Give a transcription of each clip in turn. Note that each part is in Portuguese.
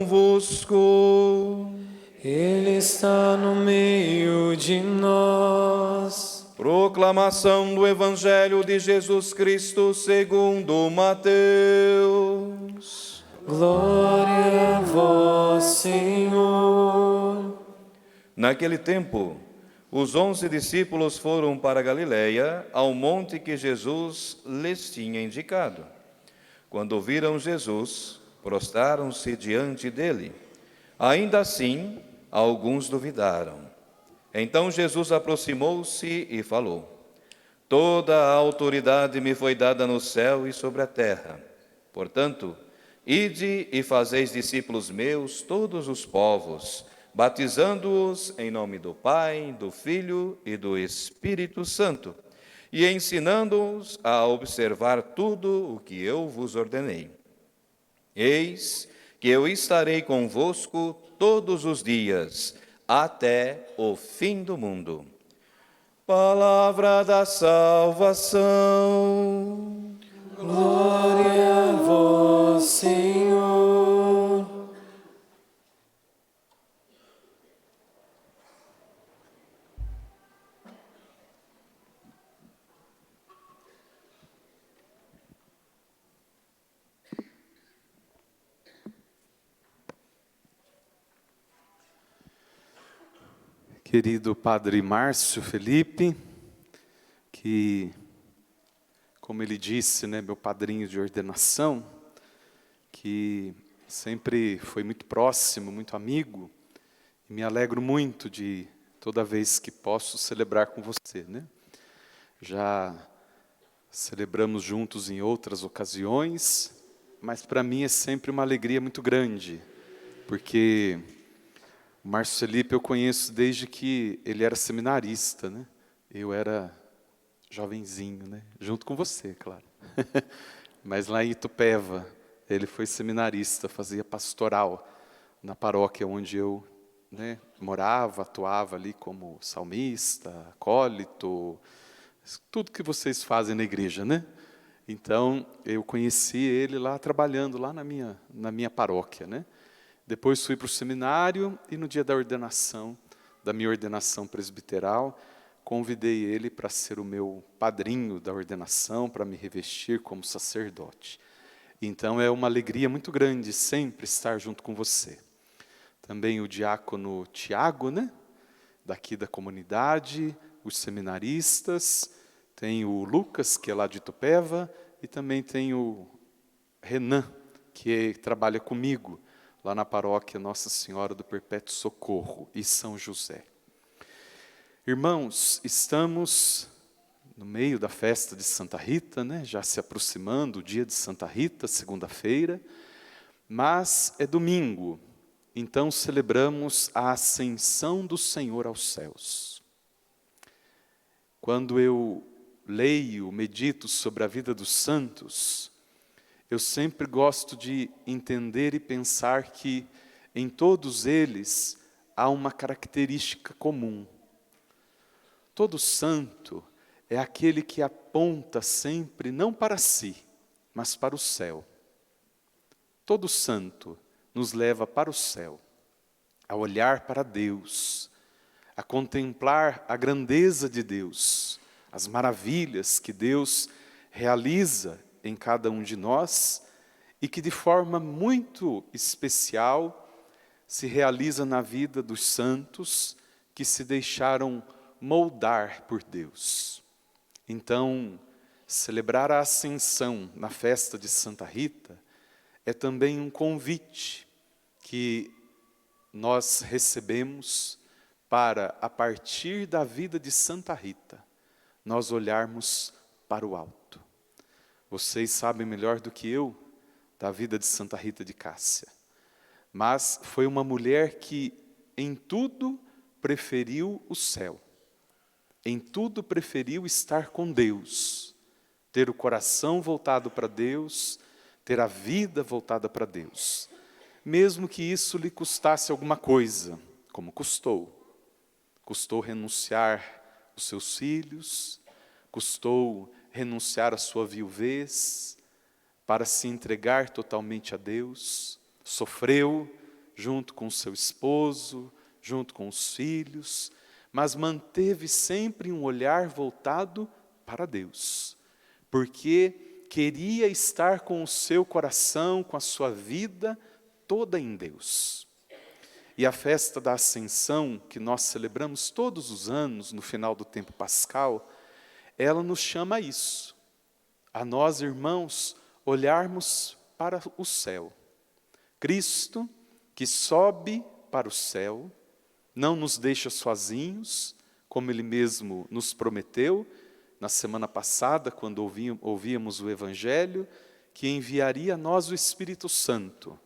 Convosco. Ele está no meio de nós. Proclamação do Evangelho de Jesus Cristo segundo Mateus. Glória a vós, Senhor. Naquele tempo, os 11 discípulos foram para Galiléia, ao monte que Jesus lhes tinha indicado. Quando viram Jesus, prostraram-se diante dele. Ainda assim, alguns duvidaram. Então Jesus aproximou-se e falou: Toda a autoridade me foi dada no céu e sobre a terra. Portanto, ide e fazeis discípulos meus todos os povos, batizando-os em nome do Pai, do Filho e do Espírito Santo, e ensinando-os a observar tudo o que eu vos ordenei. Eis que eu estarei convosco todos os dias, até o fim do mundo. Palavra da salvação. Glória a vós, Senhor. Querido Padre Márcio Felipe, que, como ele disse, meu padrinho de ordenação, que sempre foi muito próximo, muito amigo, e me alegro muito de toda vez que posso celebrar com você, Já celebramos juntos em outras ocasiões, mas para mim é sempre uma alegria muito grande, porque o Márcio Felipe eu conheço desde que ele era seminarista, Eu era jovenzinho, Junto com você, claro. Mas lá em Itupeva, ele foi seminarista, fazia pastoral na paróquia onde eu morava, atuava ali como salmista, acólito, tudo que vocês fazem na igreja, Então, eu conheci ele lá trabalhando lá na minha paróquia, Depois fui para o seminário e no dia da minha ordenação presbiteral, convidei ele para ser o meu padrinho da ordenação, para me revestir como sacerdote. Então é uma alegria muito grande sempre estar junto com você. Também o diácono Tiago, daqui da comunidade, os seminaristas, tem o Lucas, que é lá de Itupeva, e também tem o Renan, que trabalha comigo, lá na paróquia Nossa Senhora do Perpétuo Socorro e São José. Irmãos, estamos no meio da festa de Santa Rita, já se aproximando o dia de Santa Rita, segunda-feira, mas é domingo, então celebramos a ascensão do Senhor aos céus. Quando eu leio, medito sobre a vida dos santos, eu sempre gosto de entender e pensar que em todos eles há uma característica comum. Todo santo é aquele que aponta sempre não para si, mas para o céu. Todo santo nos leva para o céu, a olhar para Deus, a contemplar a grandeza de Deus, as maravilhas que Deus realiza em cada um de nós e que de forma muito especial se realiza na vida dos santos que se deixaram moldar por Deus. Então, celebrar a Ascensão na festa de Santa Rita é também um convite que nós recebemos para, a partir da vida de Santa Rita, nós olharmos para o alto. Vocês sabem melhor do que eu da vida de Santa Rita de Cássia. Mas foi uma mulher que em tudo preferiu o céu. Em tudo preferiu estar com Deus. Ter o coração voltado para Deus, ter a vida voltada para Deus. Mesmo que isso lhe custasse alguma coisa, como custou. Custou renunciar os seus filhos, custou renunciar à sua viuvez, para se entregar totalmente a Deus, sofreu, junto com seu esposo, junto com os filhos, mas manteve sempre um olhar voltado para Deus, porque queria estar com o seu coração, com a sua vida toda em Deus. E a festa da Ascensão, que nós celebramos todos os anos, no final do tempo pascal, ela nos chama a isso, a nós, irmãos, olharmos para o céu. Cristo, que sobe para o céu, não nos deixa sozinhos, como Ele mesmo nos prometeu, na semana passada, quando ouvíamos o Evangelho, que enviaria a nós o Espírito Santo,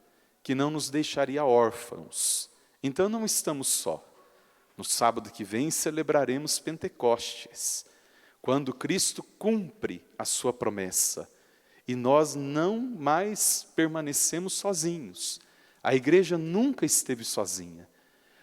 que não nos deixaria órfãos. Então não estamos só. No sábado que vem celebraremos Pentecostes, quando Cristo cumpre a sua promessa, e nós não mais permanecemos sozinhos. A igreja nunca esteve sozinha,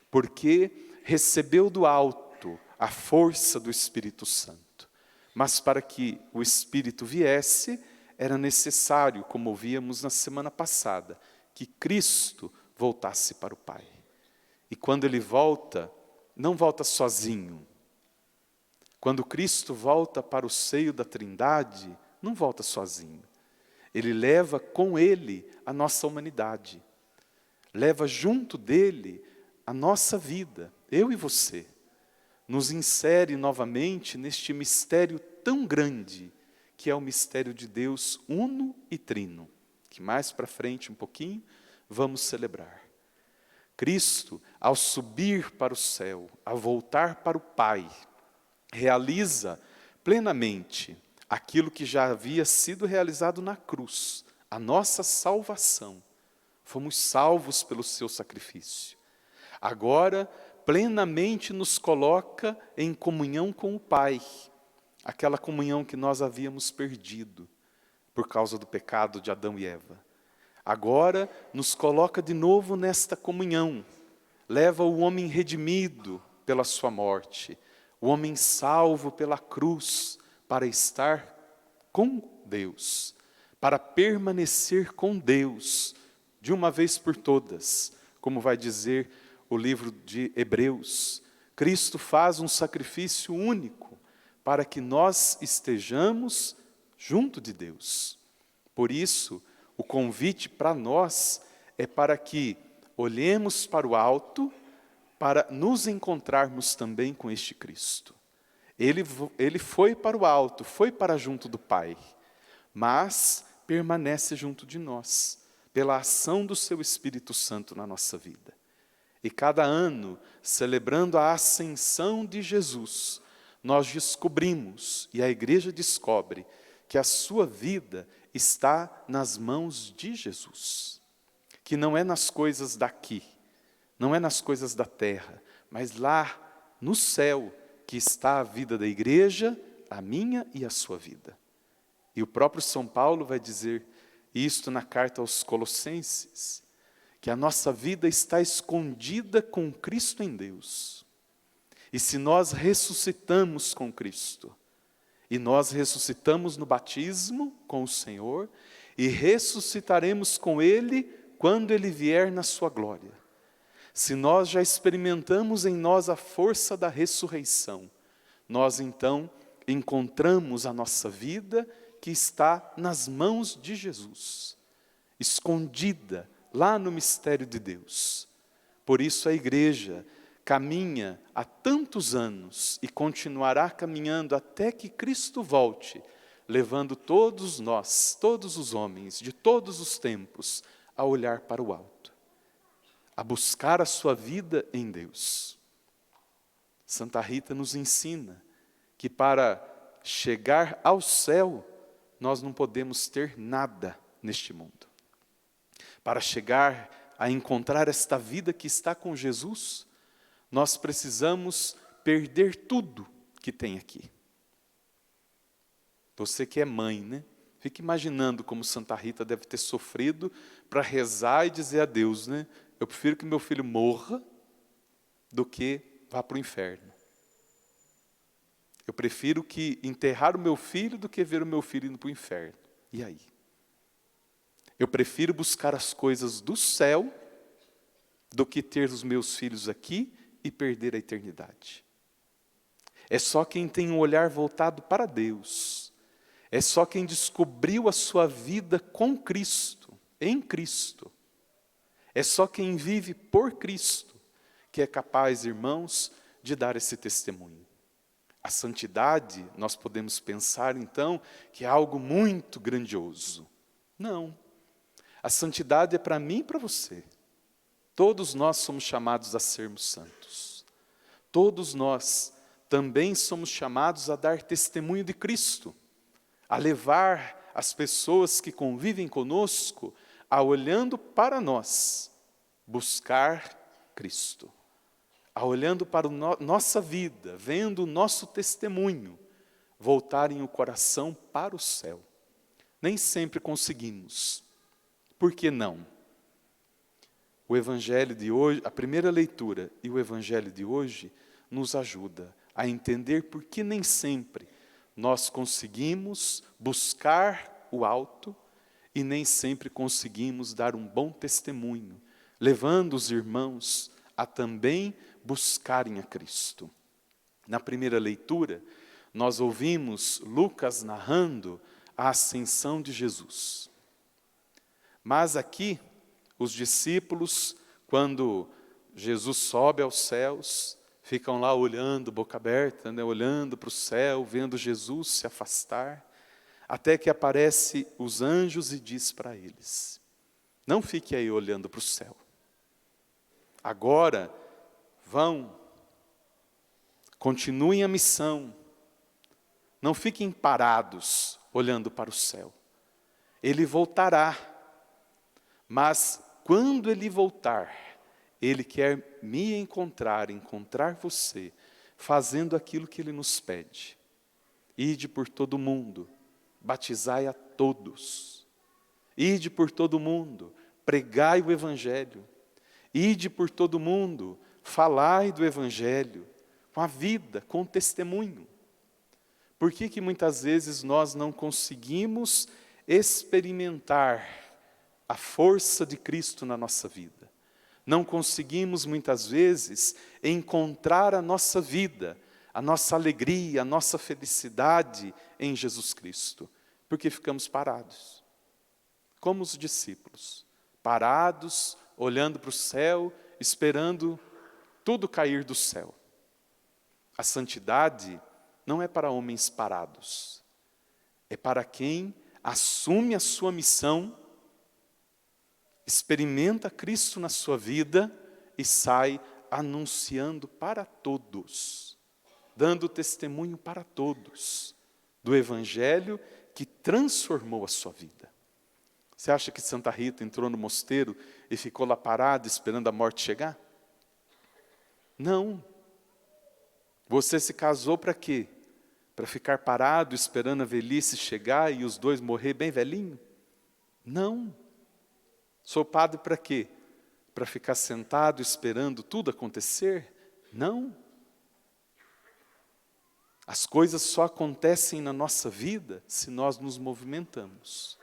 porque recebeu do alto a força do Espírito Santo. Mas para que o Espírito viesse, era necessário, como ouvíamos na semana passada, que Cristo voltasse para o Pai. E quando Ele volta, não volta sozinho. Quando Cristo volta para o seio da Trindade, não volta sozinho. Ele leva com Ele a nossa humanidade. Leva junto dele a nossa vida, eu e você. Nos insere novamente neste mistério tão grande, que é o mistério de Deus uno e trino, que mais para frente um pouquinho vamos celebrar. Cristo, ao subir para o céu, ao voltar para o Pai, realiza plenamente aquilo que já havia sido realizado na cruz, a nossa salvação. Fomos salvos pelo seu sacrifício. Agora, plenamente nos coloca em comunhão com o Pai, aquela comunhão que nós havíamos perdido por causa do pecado de Adão e Eva. Agora, nos coloca de novo nesta comunhão, leva o homem redimido pela sua morte, o homem salvo pela cruz, para estar com Deus, para permanecer com Deus, de uma vez por todas, como vai dizer o livro de Hebreus. Cristo faz um sacrifício único para que nós estejamos junto de Deus. Por isso, o convite para nós é para que olhemos para o alto, para nos encontrarmos também com este Cristo. Ele foi para o alto, foi para junto do Pai, mas permanece junto de nós, pela ação do seu Espírito Santo na nossa vida. E cada ano, celebrando a ascensão de Jesus, nós descobrimos, e a igreja descobre, que a sua vida está nas mãos de Jesus. Que não é nas coisas daqui, não é nas coisas da terra, mas lá no céu, que está a vida da igreja, a minha e a sua vida. E o próprio São Paulo vai dizer isto na carta aos Colossenses, que a nossa vida está escondida com Cristo em Deus. E se nós ressuscitamos com Cristo, e nós ressuscitamos no batismo com o Senhor, e ressuscitaremos com Ele quando Ele vier na sua glória. Se nós já experimentamos em nós a força da ressurreição, nós então encontramos a nossa vida que está nas mãos de Jesus, escondida lá no mistério de Deus. Por isso a igreja caminha há tantos anos e continuará caminhando até que Cristo volte, levando todos nós, todos os homens, de todos os tempos, a olhar para o alto, a buscar a sua vida em Deus. Santa Rita nos ensina que para chegar ao céu, nós não podemos ter nada neste mundo. Para chegar a encontrar esta vida que está com Jesus, nós precisamos perder tudo que tem aqui. Você que é mãe, né? Fica imaginando como Santa Rita deve ter sofrido para rezar e dizer a Deus, né? Eu prefiro que meu filho morra do que vá para o inferno. Eu prefiro que enterrar o meu filho do que ver o meu filho indo para o inferno. E aí? Eu prefiro buscar as coisas do céu do que ter os meus filhos aqui e perder a eternidade. É só quem tem um olhar voltado para Deus, é só quem descobriu a sua vida com Cristo, em Cristo, é só quem vive por Cristo que é capaz, irmãos, de dar esse testemunho. A santidade, nós podemos pensar então que é algo muito grandioso. Não. A santidade é para mim e para você. Todos nós somos chamados a sermos santos. Todos nós também somos chamados a dar testemunho de Cristo, a levar as pessoas que convivem conosco a, olhando para nós, buscar Cristo. A, olhando para nossa vida, vendo o nosso testemunho, voltarem o coração para o céu. Nem sempre conseguimos. Por que não? O Evangelho de hoje, a primeira leitura e o Evangelho de hoje nos ajuda a entender por que nem sempre nós conseguimos buscar o alto e nem sempre conseguimos dar um bom testemunho, levando os irmãos a também buscarem a Cristo. Na primeira leitura, nós ouvimos Lucas narrando a ascensão de Jesus. Mas aqui, os discípulos, quando Jesus sobe aos céus, ficam lá olhando, boca aberta, né, olhando para o céu, vendo Jesus se afastar, até que aparece os anjos e diz para eles: não fique aí olhando para o céu. Agora, vão, continuem a missão, não fiquem parados olhando para o céu. Ele voltará, mas quando Ele voltar, Ele quer me encontrar você, fazendo aquilo que Ele nos pede. Ide por todo o mundo, batizai a todos. Ide por todo o mundo, pregai o Evangelho. Ide por todo o mundo, falai do Evangelho, com a vida, com o testemunho. Por que muitas vezes nós não conseguimos experimentar a força de Cristo na nossa vida? Não conseguimos muitas vezes encontrar a nossa vida, a nossa alegria, a nossa felicidade em Jesus Cristo, porque ficamos parados, como os discípulos, parados, olhando para o céu, esperando tudo cair do céu. A santidade não é para homens parados, é para quem assume a sua missão, experimenta Cristo na sua vida e sai anunciando para todos, dando testemunho para todos do Evangelho que transformou a sua vida. Você acha que Santa Rita entrou no mosteiro e ficou lá parada esperando a morte chegar? Não. Você se casou para quê? Para ficar parado esperando a velhice chegar e os dois morrer bem velhinho? Não. Sou padre para quê? Para ficar sentado esperando tudo acontecer? Não. As coisas só acontecem na nossa vida se nós nos movimentamos.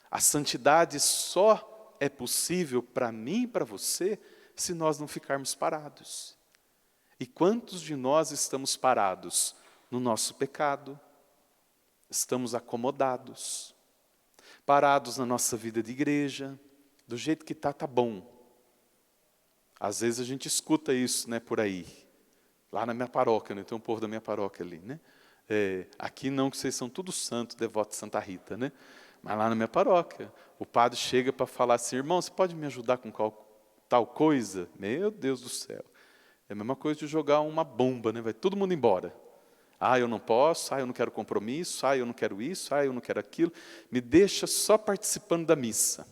A santidade só é possível para mim e para você se nós não ficarmos parados. E quantos de nós estamos parados no nosso pecado? Estamos acomodados, parados na nossa vida de igreja, do jeito que está, tá bom. Às vezes a gente escuta isso, né, por aí. Lá na minha paróquia, né, tem um povo da minha paróquia ali, né? Aqui não, que vocês são todos santos, devotos de Santa Rita, né? Mas lá na minha paróquia, o padre chega para falar assim: irmão, você pode me ajudar com tal coisa? Meu Deus do céu. É a mesma coisa de jogar uma bomba, né? Vai todo mundo embora. Ah, eu não posso, eu não quero compromisso, eu não quero isso, eu não quero aquilo. Me deixa só participando da missa.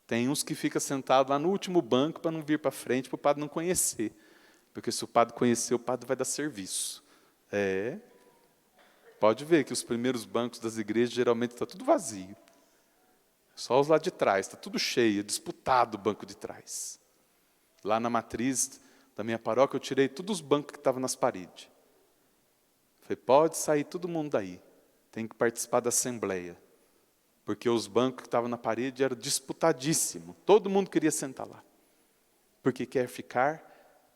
Tem uns que ficam sentados lá no último banco para não vir para frente, para o padre não conhecer. Porque se o padre conhecer, o padre vai dar serviço. Pode ver que os primeiros bancos das igrejas geralmente está tudo vazio. Só os lá de trás, está tudo cheio, disputado o banco de trás. Lá na matriz da minha paróquia, eu tirei todos os bancos que estavam nas paredes. Falei, pode sair todo mundo daí. Tem que participar da assembleia. Porque os bancos que estavam na parede eram disputadíssimos. Todo mundo queria sentar lá. porque quer ficar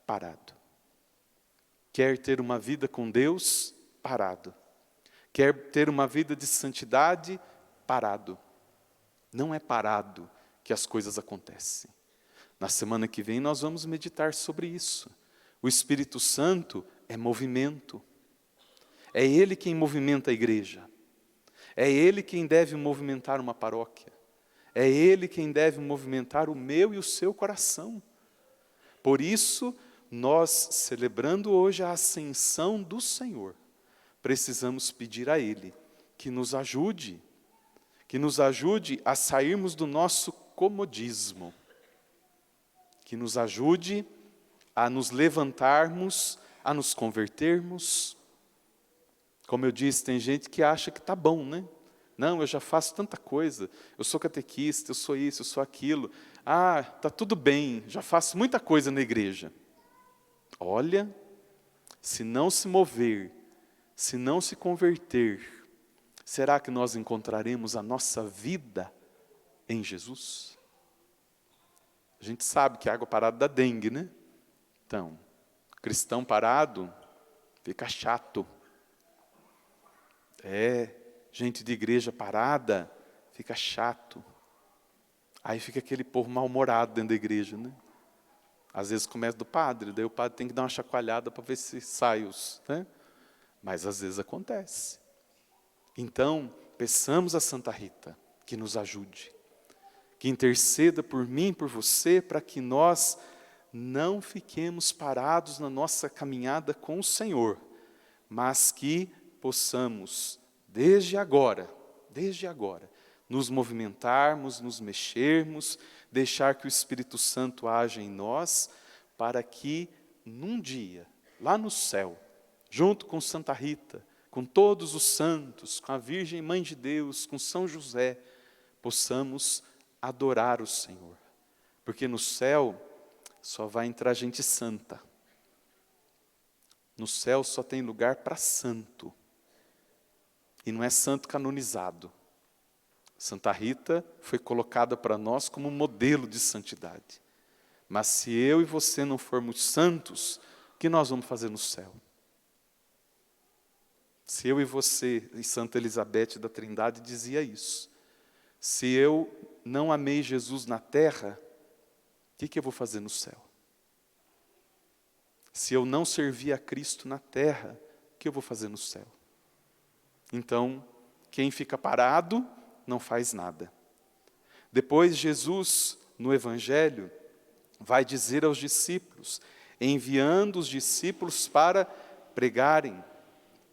parado. Quer ter uma vida com Deus, parado. Quer ter uma vida de santidade, parado. Não é parado que as coisas acontecem. Na semana que vem nós vamos meditar sobre isso. O Espírito Santo é movimento. É Ele quem movimenta a igreja. É Ele quem deve movimentar uma paróquia. É Ele quem deve movimentar o meu e o seu coração. Por isso, nós, celebrando hoje a ascensão do Senhor, precisamos pedir a Ele que nos ajude a sairmos do nosso comodismo, que nos ajude a nos levantarmos, a nos convertermos. Como eu disse, tem gente que acha que está bom, né? Não, eu já faço tanta coisa, eu sou catequista, eu sou isso, eu sou aquilo. Ah, está tudo bem, já faço muita coisa na igreja. Olha, se não se mover, se não se converter, será que nós encontraremos a nossa vida em Jesus? A gente sabe que a água parada dá dengue, né? Então, cristão parado fica chato. Gente de igreja parada fica chato. Aí fica aquele povo mal-humorado dentro da igreja, né? Às vezes começa do padre, daí o padre tem que dar uma chacoalhada para ver se sai os, né? Mas às vezes acontece. Então, peçamos a Santa Rita que nos ajude, que interceda por mim e por você, para que nós não fiquemos parados na nossa caminhada com o Senhor, mas que possamos, desde agora, nos movimentarmos, nos mexermos, deixar que o Espírito Santo haja em nós, para que num dia, lá no céu, junto com Santa Rita, com todos os santos, com a Virgem Mãe de Deus, com São José, possamos adorar o Senhor. Porque no céu só vai entrar gente santa. No céu só tem lugar para santo. E não é santo canonizado. Santa Rita foi colocada para nós como modelo de santidade. Mas se eu e você não formos santos, o que nós vamos fazer no céu? Se eu e você, e Santa Elizabeth da Trindade dizia isso, se eu não amei Jesus na terra, o que eu vou fazer no céu? Se eu não servi a Cristo na terra, o que eu vou fazer no céu? Então, quem fica parado não faz nada. Depois Jesus, no Evangelho, vai dizer aos discípulos, enviando os discípulos para pregarem,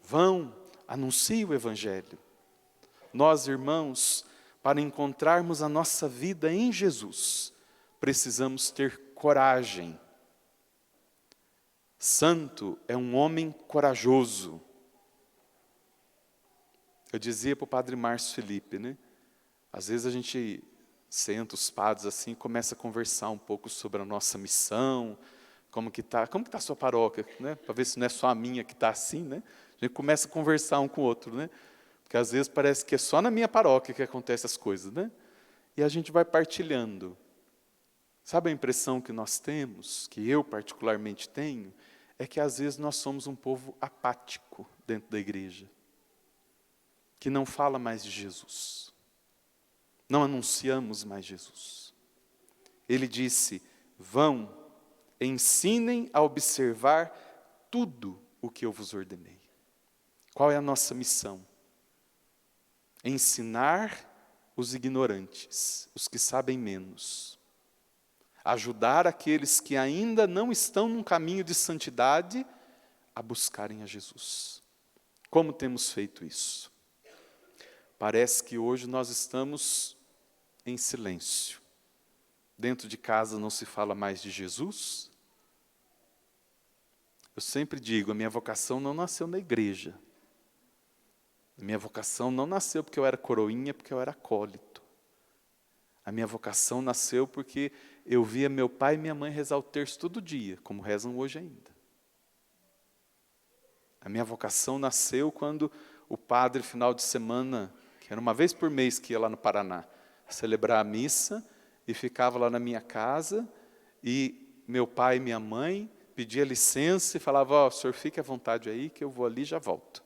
vão, anunciem o Evangelho. Nós, irmãos, para encontrarmos a nossa vida em Jesus, precisamos ter coragem. Santo é um homem corajoso. Eu dizia para o padre Márcio Felipe, né? Às vezes a gente senta os padres assim e começa a conversar um pouco sobre a nossa missão, como que está a sua paróquia, né? Para ver se não é só a minha que está assim, né? A gente começa a conversar um com o outro, né? Porque às vezes parece que é só na minha paróquia que acontecem as coisas, né? E a gente vai partilhando. Sabe a impressão que nós temos, que eu particularmente tenho, é que às vezes nós somos um povo apático dentro da igreja, que não fala mais de Jesus, não anunciamos mais Jesus. Ele disse, vão, ensinem a observar tudo o que eu vos ordenei. Qual é a nossa missão? Ensinar os ignorantes, os que sabem menos. Ajudar aqueles que ainda não estão num caminho de santidade a buscarem a Jesus. Como temos feito isso? Parece que hoje nós estamos em silêncio. Dentro de casa não se fala mais de Jesus. Eu sempre digo, a minha vocação não nasceu na igreja. A minha vocação não nasceu porque eu era coroinha, porque eu era acólito. A minha vocação nasceu porque eu via meu pai e minha mãe rezar o terço todo dia, como rezam hoje ainda. A minha vocação nasceu quando o padre, final de semana, que era uma vez por mês que ia lá no Paraná, celebrar a missa, e ficava lá na minha casa, e meu pai e minha mãe, pedia licença e falava, ó, o senhor fique à vontade aí, que eu vou ali e já volto.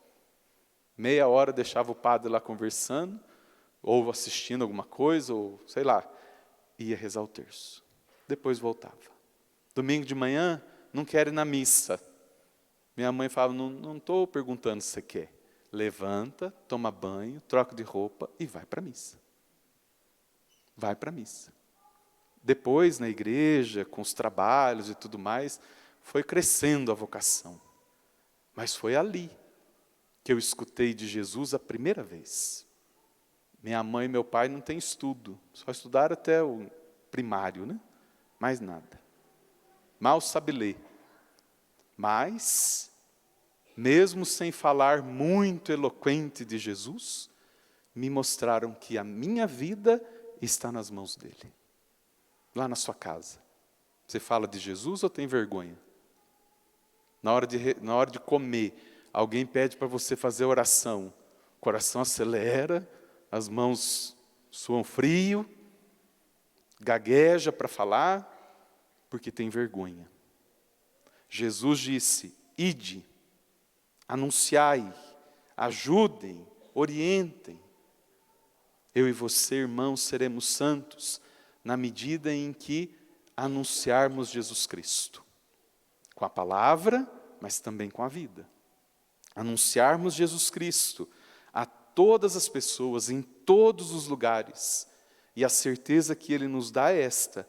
Meia hora deixava o padre lá conversando, ou assistindo alguma coisa, ou sei lá, ia rezar o terço. Depois voltava. Domingo de manhã, não quero ir na missa. Minha mãe falava, não estou perguntando se você quer. Levanta, toma banho, troca de roupa e vai para a missa. Vai para a missa. Depois, na igreja, com os trabalhos e tudo mais, foi crescendo a vocação. Mas foi ali que eu escutei de Jesus a primeira vez. Minha mãe e meu pai não têm estudo, só estudaram até o primário, né? Mais nada. Mal sabe ler. Mas, mesmo sem falar muito eloquente de Jesus, me mostraram que a minha vida está nas mãos dele. Lá na sua casa. Você fala de Jesus ou tem vergonha? Na hora de comer, alguém pede para você fazer oração. O coração acelera, as mãos suam frio, gagueja para falar, porque tem vergonha. Jesus disse, ide, anunciai, ajudem, orientem. Eu e você, irmãos, seremos santos na medida em que anunciarmos Jesus Cristo. Com a palavra, mas também com a vida. Anunciarmos Jesus Cristo a todas as pessoas, em todos os lugares. E a certeza que Ele nos dá é esta: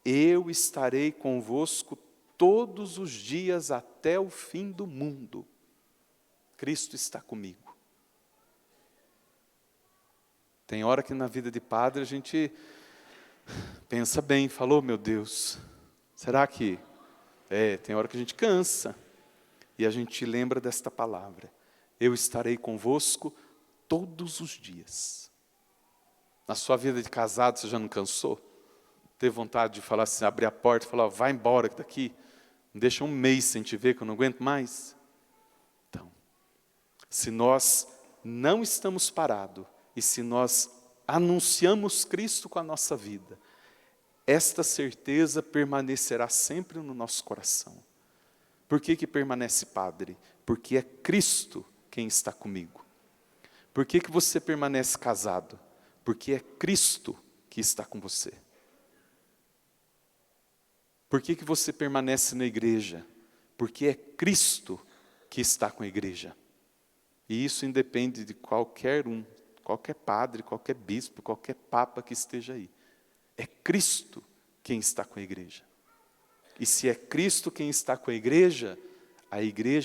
eu estarei convosco todos os dias até o fim do mundo. Cristo está comigo. Tem hora que na vida de padre a gente pensa bem, falou, meu Deus, será que... tem hora que a gente cansa. E a gente lembra desta palavra. Eu estarei convosco todos os dias. Na sua vida de casado, você já não cansou? Teve vontade de falar assim, abrir a porta e falar, vai embora daqui. Me deixa um mês sem te ver, que eu não aguento mais. Então, se nós não estamos parados, e se nós anunciamos Cristo com a nossa vida, esta certeza permanecerá sempre no nosso coração. Por que permanece, padre? Porque é Cristo quem está comigo. Por que você permanece casado? Porque é Cristo que está com você. Por que você permanece na igreja? Porque é Cristo que está com a igreja. E isso independe de qualquer padre, qualquer bispo, qualquer papa que esteja aí. É Cristo quem está com a igreja. E se é Cristo quem está com a igreja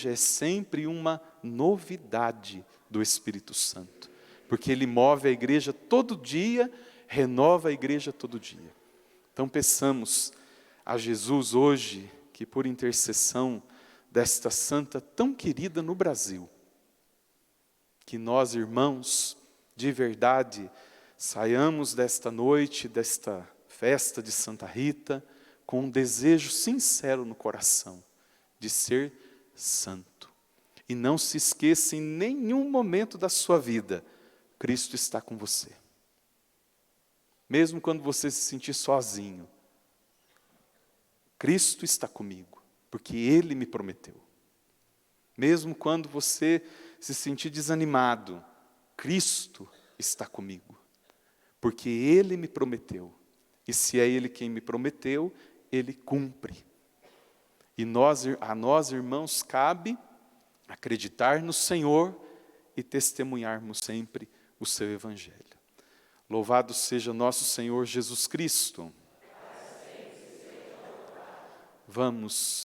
é sempre uma novidade do Espírito Santo. Porque Ele move a igreja todo dia, renova a igreja todo dia. Então peçamos a Jesus hoje, que por intercessão desta santa tão querida no Brasil, que nós, irmãos, de verdade, saiamos desta noite, desta festa de Santa Rita, com um desejo sincero no coração, de ser santo. E não se esqueça em nenhum momento da sua vida, Cristo está com você. Mesmo quando você se sentir sozinho, Cristo está comigo, porque Ele me prometeu. Mesmo quando você se sentir desanimado, Cristo está comigo, porque Ele me prometeu. E se é Ele quem me prometeu, Ele cumpre. E a nós, irmãos, cabe acreditar no Senhor e testemunharmos sempre o seu Evangelho. Louvado seja nosso Senhor Jesus Cristo. Vamos